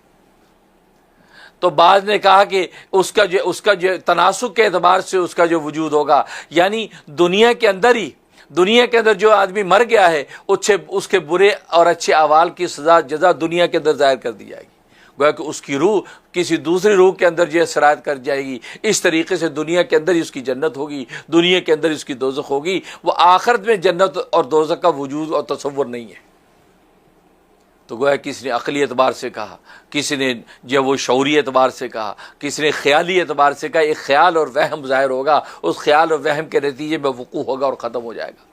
تو بعض نے کہا کہ اس کا جو تناسق کے اعتبار سے اس کا جو وجود ہوگا، یعنی دنیا کے اندر جو آدمی مر گیا ہے اس کے برے اور اچھے اعمال کی سزا جزا دنیا کے اندر ظاہر کر دی جائے گی، گویا کہ اس کی روح کسی دوسری روح کے اندر جو ہے سرایت کر جائے گی۔ اس طریقے سے دنیا کے اندر ہی اس کی جنت ہوگی، دنیا کے اندر اس کی دوزخ ہوگی۔ وہ آخرت میں جنت اور دوزخ کا وجود اور تصور نہیں ہے۔ تو گویا کسی نے عقلی اعتبار سے کہا، کسی نے جو وہ شعوری اعتبار سے کہا، کسی نے خیالی اعتبار سے کہا۔ ایک خیال اور وہم ظاہر ہوگا، اس خیال اور وہم کے نتیجے میں وقوع ہوگا اور ختم ہو جائے گا۔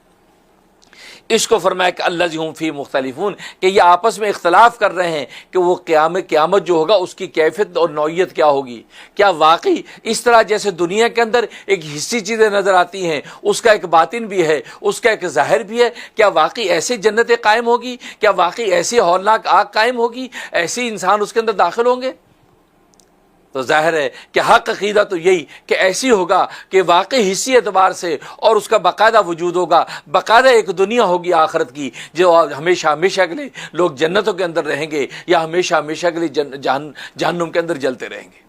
اس کو فرمایا کہ الذی ہم فی مختلفون، کہ یہ آپس میں اختلاف کر رہے ہیں کہ وہ قیامت جو ہوگا اس کی کیفیت اور نوعیت کیا ہوگی۔ کیا واقعی اس طرح جیسے دنیا کے اندر ایک حصی چیزیں نظر آتی ہیں، اس کا ایک باطن بھی ہے، اس کا ایک ظاہر بھی ہے، کیا واقعی ایسی جنتیں قائم ہوگی؟ کیا واقعی ایسی ہولناک آگ قائم ہوگی؟ ایسے انسان اس کے اندر داخل ہوں گے؟ تو ظاہر ہے کہ حق عقیدہ تو یہی کہ ایسی ہوگا کہ واقعی حصی اعتبار سے اور اس کا باقاعدہ وجود ہوگا، باقاعدہ ایک دنیا ہوگی آخرت کی جو ہمیشہ ہمیشہ کے لیے لوگ جنتوں کے اندر رہیں گے یا ہمیشہ ہمیشہ کے لیے جہنم کے اندر جلتے رہیں گے۔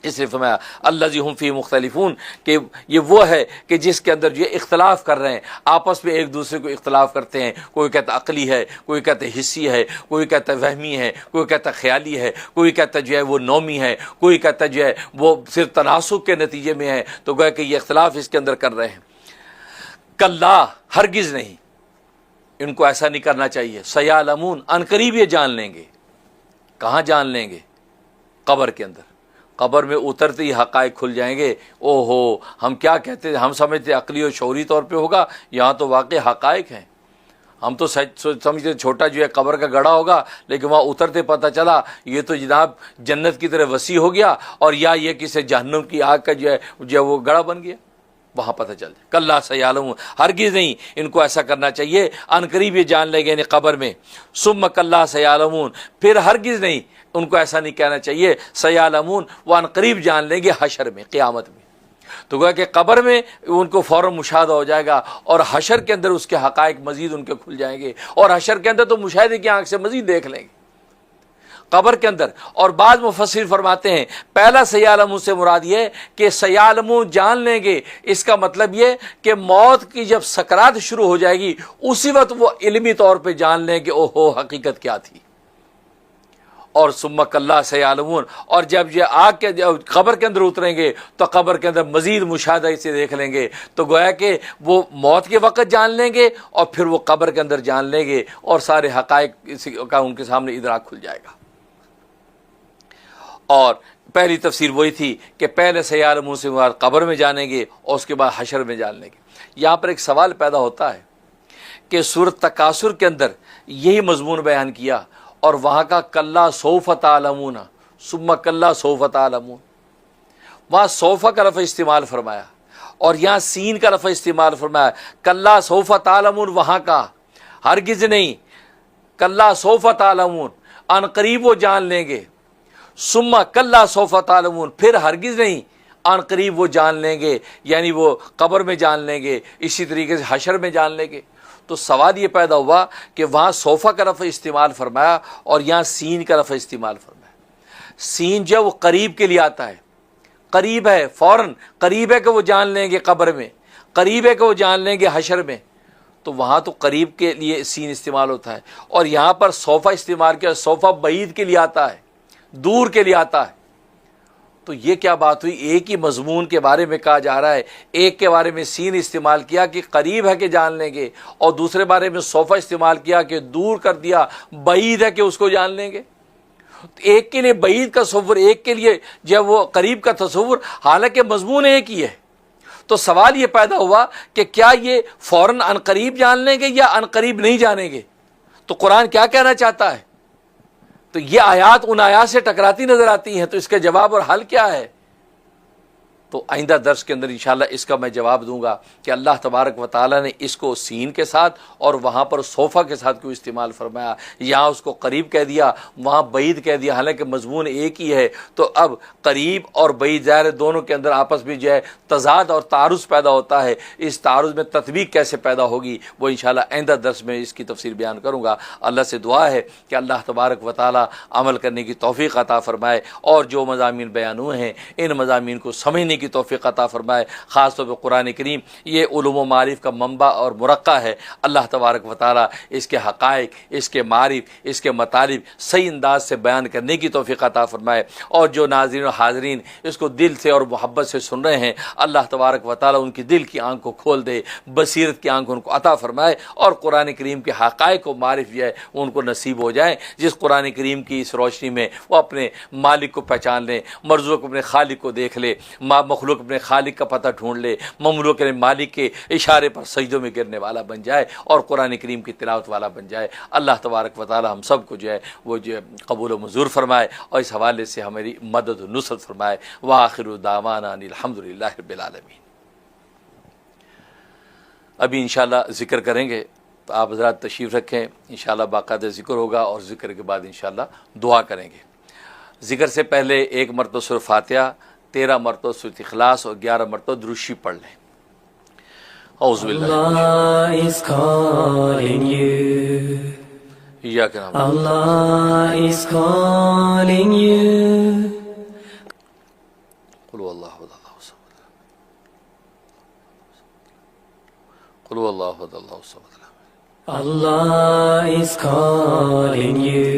اس لیے فرمایا الذی ہم فی مختلفون، کہ یہ وہ ہے کہ جس کے اندر یہ اختلاف کر رہے ہیں، آپس میں ایک دوسرے کو اختلاف کرتے ہیں۔ کوئی کہتا عقلی ہے، کوئی کہتا حصی ہے، کوئی کہتا وہمی ہے، کوئی کہتا خیالی ہے، کوئی کہتا جو ہے وہ نومی ہے، کوئی کہتا جو ہے وہ صرف تناسق کے نتیجے میں ہے۔ تو گویا کہ یہ اختلاف اس کے اندر کر رہے ہیں۔ کلا، ہرگز نہیں، ان کو ایسا نہیں کرنا چاہیے۔ سیعلمون، ان قریب یہ جان لیں گے۔ کہاں جان لیں گے؟ قبر کے اندر۔ قبر میں اترتے ہی حقائق کھل جائیں گے۔ او ہو، ہم کیا کہتے ہیں، ہم سمجھتے عقلی اور شعوری طور پہ ہوگا، یہاں تو واقع حقائق ہیں۔ ہم تو سمجھتے چھوٹا جو ہے قبر کا گڑھا ہوگا، لیکن وہاں اترتے پتہ چلا یہ تو جناب جنت کی طرح وسیع ہو گیا، اور یا یہ کسی جہنم کی آگ کا جو ہے وہ گڑھا بن گیا۔ وہاں پتہ چل جائے۔ کلا سیعلمون، ہرگز نہیں ان کو ایسا کرنا چاہیے، ان قریب یہ جان لیں گے یعنی قبر میں۔ ثم کلا سیعلمون، پھر ہرگز نہیں ان کو ایسا نہیں کہنا چاہیے، سیعلمون، وہ ان قریب جان لیں گے حشر میں، قیامت میں۔ تو گویا کہ قبر میں ان کو فوراً مشاہدہ ہو جائے گا، اور حشر کے اندر اس کے حقائق مزید ان کے کھل جائیں گے، اور حشر کے اندر تو مشاہدے کی آنکھ سے مزید دیکھ لیں گے قبر کے اندر۔ اور بعض مفسر فرماتے ہیں پہلا سیعلمون سے مراد یہ کہ سیعلمون جان لیں گے، اس کا مطلب یہ کہ موت کی جب سکرات شروع ہو جائے گی اسی وقت وہ علمی طور پہ جان لیں کہ او ہو حقیقت کیا تھی۔ اور ثم کلا سیعلمون، اور جب یہ آگ کے قبر کے اندر اتریں گے تو قبر کے اندر مزید مشاہدہ سے دیکھ لیں گے۔ تو گویا کہ وہ موت کے وقت جان لیں گے، اور پھر وہ قبر کے اندر جان لیں گے، اور سارے حقائق کا ان کے سامنے ادراک کھل جائے گا۔ اور پہلی تفسیر وہی تھی کہ پہلے سیعلمون سے مراد قبر میں جانیں گے، اور اس کے بعد حشر میں جان لیں گے۔ یہاں پر ایک سوال پیدا ہوتا ہے کہ سورۃ تکاثر کے اندر یہی مضمون بیان کیا، اور وہاں کا کلا سوف تعلمون، ثم کلا سوف تعلمون، وہاں سوف کا لفظ استعمال فرمایا، اور یہاں سین کا لفظ استعمال فرمایا۔ کلا سوف تعلمون وہاں کا، ہرگز نہیں، کلا سوف تعلمون، ان قریب وہ جان لیں گے۔ ثم کلا سوف تعلمون، پھر ہرگز نہیں، ان قریب وہ جان لیں گے، یعنی وہ قبر میں جان لیں گے، اسی طریقے سے حشر میں جان لیں گے۔ تو سوال یہ پیدا ہوا کہ وہاں صوفہ کا لفظ استعمال فرمایا اور یہاں سین کا لفظ استعمال فرمایا۔ سین جو وہ قریب کے لیے آتا ہے، قریب ہے، فوراً قریب ہے کہ وہ جان لیں گے قبر میں، قریب ہے کہ وہ جان لیں گے حشر میں، تو وہاں تو قریب کے لیے سین استعمال ہوتا ہے، اور یہاں پر صوفہ استعمال کیا، صوفہ بعید کے لیے آتا ہے، دور کے لیے آتا ہے۔ تو یہ کیا بات ہوئی، ایک ہی مضمون کے بارے میں کہا جا رہا ہے، ایک کے بارے میں سین استعمال کیا کہ قریب ہے کہ جان لیں گے، اور دوسرے بارے میں صوفہ استعمال کیا کہ دور کر دیا، بعید ہے کہ اس کو جان لیں گے۔ ایک کے لیے بعید کا تصور، ایک کے لیے جب وہ قریب کا تصور، حالانکہ مضمون ایک ہی ہے۔ تو سوال یہ پیدا ہوا کہ کیا یہ فوراً ان قریب جان لیں گے یا ان قریب نہیں جانیں گے؟ تو قرآن کیا کہنا چاہتا ہے؟ تو یہ آیات ان آیات سے ٹکراتی نظر آتی ہیں، تو اس کا جواب اور حل کیا ہے؟ تو آئندہ درس کے اندر انشاءاللہ اس کا میں جواب دوں گا کہ اللہ تبارک و تعالیٰ نے اس کو سین کے ساتھ اور وہاں پر صوفہ کے ساتھ کیوں استعمال فرمایا، یہاں اس کو قریب کہہ دیا وہاں بعید کہہ دیا، حالانکہ مضمون ایک ہی ہے۔ تو اب قریب اور بعید ظاہر دونوں کے اندر آپس میں جو ہے تضاد اور تعارض پیدا ہوتا ہے، اس تعارض میں تطبیق کیسے پیدا ہوگی وہ انشاءاللہ آئندہ درس میں اس کی تفسیر بیان کروں گا۔ اللہ سے دعا ہے کہ اللہ تبارک و تعالیٰ عمل کرنے کی توفیق عطا فرمائے، اور جو مضامین بیان ہوئے ہیں ان مضامین کو سمجھنے کی توفیق عطا فرمائے۔ خاص طور پہ قرآن کریم یہ علوم و معارف کا منبع اور مرقع ہے، اللہ تبارک و تعالیٰ اس کے حقائق، اس کے معارف، اس کے مطالب صحیح انداز سے بیان کرنے کی توفیق عطا فرمائے، اور جو ناظرین و حاضرین اس کو دل سے اور محبت سے سن رہے ہیں اللہ تبارک و تعالیٰ ان کی دل کی آنکھ کو کھول دے، بصیرت کی آنکھ ان کو عطا فرمائے، اور قرآن کریم کے حقائق و معارف جو ہے ان کو نصیب ہو جائیں، جس قرآن کریم کی اس روشنی میں وہ اپنے مالک کو پہچان لیں، مرزوق اپنے خالق کو دیکھ لے، مخلوق اپنے خالق کا پتہ ڈھونڈ لے، مملوک اپنے مالک کے اشارے پر سجدوں میں گرنے والا بن جائے اور قرآن کریم کی تلاوت والا بن جائے۔ اللہ تبارک و تعالی ہم سب کو جو ہے وہ جو ہے قبول و منظور فرمائے، اور اس حوالے سے ہماری مدد و نصرت فرمائے۔ وآخر دعوانا ان الحمدللہ رب العالمین۔ ابھی انشاءاللہ ذکر کریں گے، تو آپ حضرات تشریف رکھیں، انشاءاللہ باقاعدہ ذکر ہوگا، اور ذکر کے بعد انشاءاللہ دعا کریں گے۔ ذکر سے پہلے 1 مرتبہ سورہ فاتحہ، 13 مرتبہ سورہ اخلاص اور 11 مرتبہ درود شریف پڑھ لیں۔ اعوذ باللہ
Allah is calling you.
ایاک نعبد
Allah is calling you.
قل هو اللہ احد اللہ الصمد قل هو اللہ احد اللہ الصمد
Allah is calling you.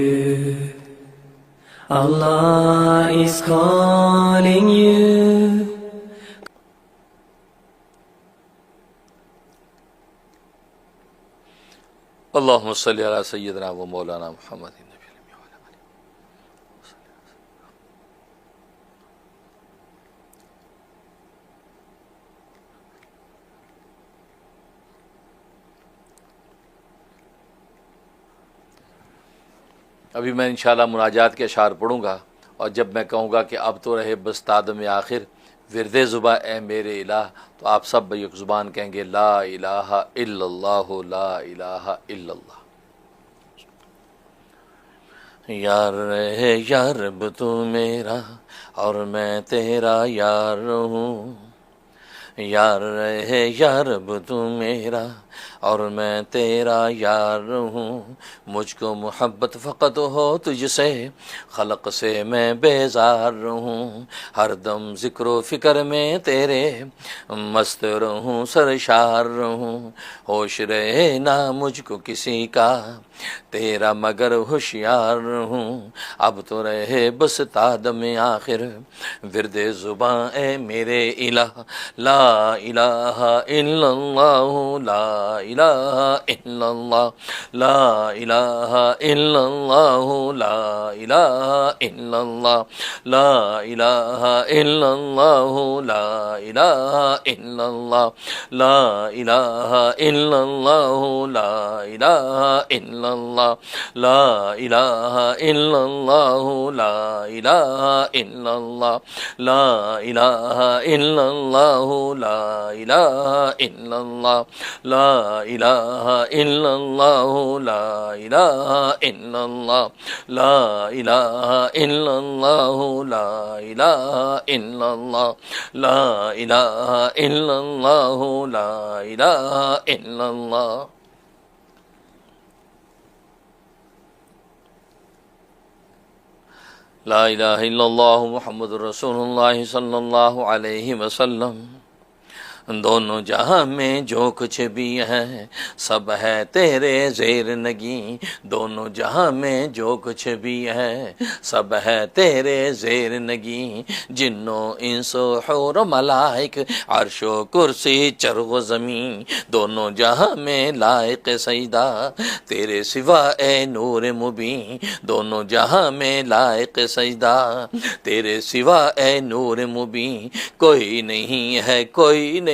Allah is calling you.
اللہم صلی علی سیدنا و مولانا محمد النبی الأمی وعلی آلہ۔ ابھی میں انشاءاللہ مناجات کے اشعار پڑھوں گا، اور جب میں کہوں گا کہ اب تو رہے بس تادم آخر ورد زباں اے میرے الہ، تو آپ سب ایک زبان کہیں گے لا الہ الا اللہ، لا الہ الا اللہ۔ یار رہے یا رب تو میرا اور میں تیرا یار ہوں، یار رہے یا رب تو میرا اور میں تیرا یار ہوں، مجھ کو محبت فقط ہو تجھ سے، خلق سے میں بیزار ہوں، ہر دم ذکر و فکر میں تیرے مست رہوں، سرشار رہوں، ہوش رہے نہ مجھ کو کسی کا، تیرا مگر ہوشیار ہوں، اب تو رہے بس تادم آخر ورد زباں اے میرے الہ، لا الہ الا اللہ، لا الہ الا اللہ، لا الہ الا اللہ، لا الہ الا اللہ، لا الہ الا اللہ، لا الہ الا اللہ، لا الہ الا اللہ، لا الہ الا اللہ، لا الہ الا اللہ، لا الہ الا اللہ، لا الہ الا اللہ، لا الہ الا اللہ، لا الہ الا اللہ، لا الہ الا اللہ، لا الہ الا اللہ، لا الہ الا اللہ، لا الہ الا اللہ، لا الہ الا اللہ۔ لا الہ الا اللہ محمد رسول اللہ صلی اللہ علیہ وسلم۔ دونوں جہاں میں جو کچھ بھی ہے سب ہے تیرے زیر نگیں، دونوں جہاں میں جو کچھ بھی ہے سب ہے تیرے زیر نگیں، جنوں انس و حور و ملائک عرش و کرسی چرغ و زمین، دونوں جہاں میں لائق سجدہ تیرے سوا اے نور مبین، دونوں جہاں میں لائق سجدہ تیرے سوا اے نور مبین، کوئی نہیں ہے کوئی نہیں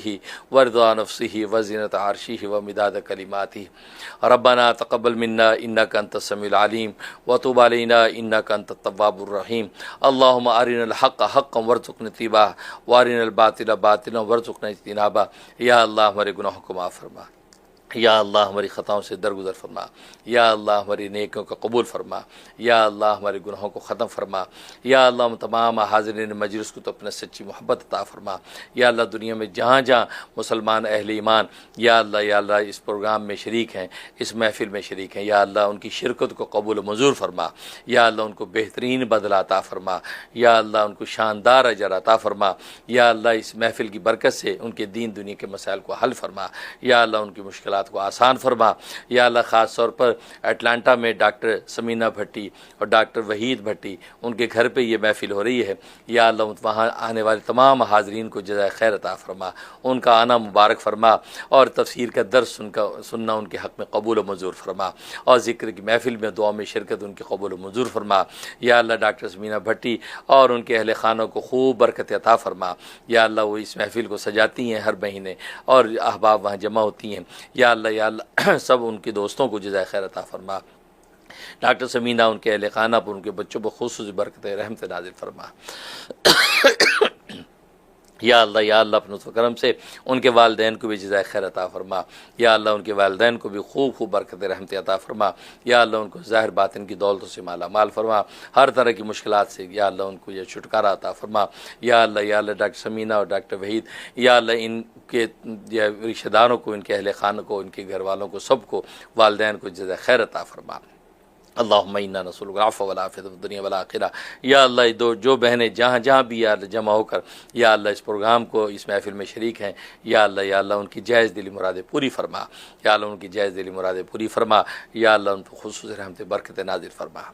خلقه ورضا نفسه وزنة عرشه ومداد كلماته ربنا تقبل منا إنك أنت السميع العليم وتب علينا إنك أنت التواب الرحيم اللهم أرنا الحق حقا وارزقنا اتباعه وأرنا الباطل باطلا وارزقنا اجتنابه یا اللہ ہمارے گناہوں کو معاف فرما، یا اللہ ہماری خطاؤں سے درگزر فرما، یا اللہ ہماری نیکیوں کا قبول فرما، یا اللہ ہمارے گناہوں کو ختم فرما، یا اللہ ہم تمام حاضرین مجلس کو تو اپنے سچی محبت عطا فرما، یا اللہ دنیا میں جہاں جہاں مسلمان اہل ایمان یا اللہ اس پروگرام میں شریک ہیں، اس محفل میں شریک ہیں، یا اللہ ان کی شرکت کو قبول و منظور فرما، یا اللہ ان کو بہترین بدلہ عطا فرما، یا اللہ ان کو شاندار اجر عطا فرما، یا اللہ اس محفل کی برکت سے ان کے دین دنیا کے مسائل کو حل فرما، یا اللہ ان کی مشکلات کو آسان فرما، یا اللہ خاص طور پر اٹلانٹا میں ڈاکٹر سمینہ بھٹی اور ڈاکٹر وحید بھٹی ان کے گھر پہ یہ محفل ہو رہی ہے، یا اللہ وہاں آنے والے تمام حاضرین کو جزائے خیر عطا فرما، ان کا آنا مبارک فرما، اور تفسیر کا درس سننا ان کے حق میں قبول و منظور فرما، اور ذکر کی محفل میں دعا میں شرکت ان کی قبول و منظور فرما، یا اللہ ڈاکٹر سمینہ بھٹی اور ان کے اہل خانوں کو خوب برکت عطا فرما، یا اللہ وہ اس محفل کو سجاتی ہیں ہر مہینے اور احباب وہاں جمع ہوتی ہیں، یا اللہ سب ان کے دوستوں کو جزائے خیر عطا فرما، ڈاکٹر سمینہ ان کے اہل خانہ پر ان کے بچوں پر خصوصی برکت رحمت نازل فرما، یا اللہ اپنے لطف و کرم سے ان کے والدین کو بھی جزائے خیر عطا فرما، یا اللہ ان کے والدین کو بھی خوب برکت رحمت عطا فرما، یا اللہ ان کو ظاہر باطن کی دولتوں سے مالا مال فرما، ہر طرح کی مشکلات سے یا اللہ ان کو یہ چھٹکارا عطا فرما، یا اللہ ڈاکٹر سمینہ اور ڈاکٹر وحید یا اللہ ان کے رشتہ داروں کو، ان کے اہل خانہ کو، ان کے گھر والوں کو، سب کو، والدین کو جزائے خیر عطا فرما۔ اللہم انا نسألک العفو والعافیۃ فی الدنیا والآخرہ، یا اللہ جو بہنیں جہاں جہاں بھی یا اللہ جمع ہو کر یا اللہ اس پروگرام کو اس محفل میں شریک ہیں، یا اللہ ان کی جائز دلی مرادیں پوری فرما، یا اللہ ان کی جائز دلی مرادیں پوری فرما، یا اللہ ان پر خصوصی رحمت برکت نازل فرما۔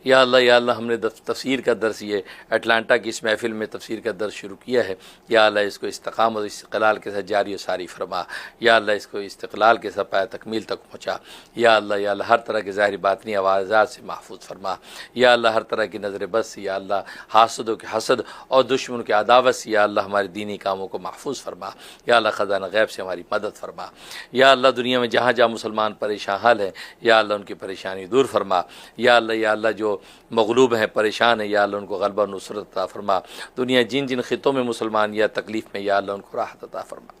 یا اللہ ہم نے تفسیر کا درس یہ اٹلانٹا کی اس محفل میں تفسیر کا درس شروع کیا ہے، یا اللہ اس کو استقامت اور استقلال کے ساتھ جاری و ساری فرما، یا اللہ اس کو استقلال کے ساتھ پایہ تکمیل تک پہنچا، یا اللہ ہر طرح کے ظاہری باطنی آوازات سے محفوظ فرما، یا اللہ ہر طرح کی نظر بد سے، یا اللہ حاسدوں کے حسد اور دشمنوں کے عداوت سے، یا اللہ ہمارے دینی کاموں کو محفوظ فرما، یا اللہ خزانہ غیب سے ہماری مدد فرما، یا اللہ دنیا میں جہاں جہاں مسلمان پریشان حال ہیں، یا اللہ ان کی پریشانی دور فرما، یا اللہ جو مغلوب ہیں، پریشان ہیں، یا اللہ ان کو غلبہ و نصرت عطا فرما، دنیا جن جن خطوں میں مسلمان یا تکلیف میں، یا اللہ ان کو راحت عطا فرما۔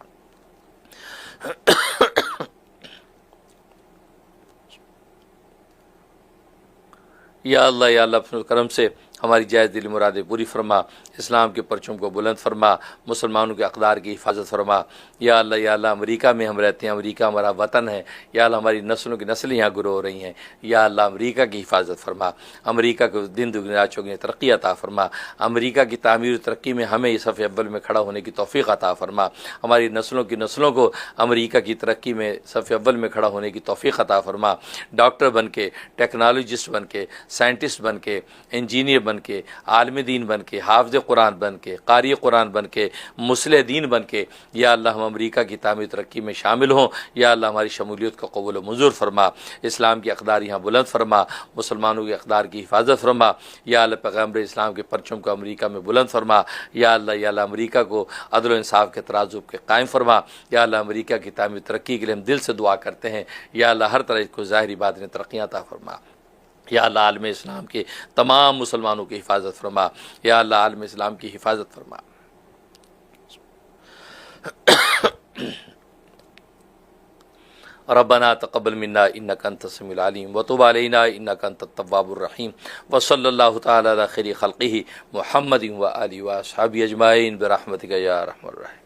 یا اللہ اپنے کرم سے ہماری جائز دلی مرادیں پوری فرما، اسلام کے پرچم کو بلند فرما، مسلمانوں کے اقدار کی حفاظت فرما، یا اللہ امریکہ میں ہم رہتے ہیں، امریکہ ہمارا وطن ہے، یا اللہ ہماری نسلوں کی نسلیں یہاں گرو ہو رہی ہیں، یا اللہ امریکہ کی حفاظت فرما، امریکہ کو دن دگنی رات چوگنی ترقی عطا فرما، امریکہ کی تعمیر و ترقی میں ہمیں اس صف اول میں کھڑا ہونے کی توفیق عطا فرما، ہماری نسلوں کی نسلوں کو امریکہ کی ترقی میں صف اول میں کھڑا ہونے کی توفیق عطا فرما، ڈاکٹر بن کے، ٹیکنالوجسٹ بن کے، سائنٹسٹ بن کے، انجینئر بن کے، عالم دین بن کے، حافظ قرآن بن کے، قاری قرآن بن کے، مصلح دین بن کے، یا اللہ ہم امریکہ کی تعمیر ترقی میں شامل ہوں، یا اللہ ہماری شمولیت کو قبول و منظور فرما، اسلام کی اقدار یہاں بلند فرما، مسلمانوں کے اقدار کی حفاظت فرما، یا اللہ پیغمبر اسلام کے پرچم کو امریکہ میں بلند فرما، یا اللہ امریکہ کو عدل و انصاف کے ترازو کے قائم فرما، یا اللہ امریکہ کی تعمیر ترقی کے لیے ہم دل سے دعا کرتے ہیں، یا اللہ ہر طرح کو ظاہری باطنی ترقیاں عطا فرما، یا اللہ عالم اسلام کے تمام مسلمانوں کی حفاظت فرما، یا اللہ عالم اسلام کی حفاظت فرما۔ ربنا تقبل منا انك انت السميع العليم وتب علينا انك انت التواب الرحيم وصلى الله تعالى على خير خلقه محمد وآله وصحبه اجمعين برحمتك يا ارحم الراحمين۔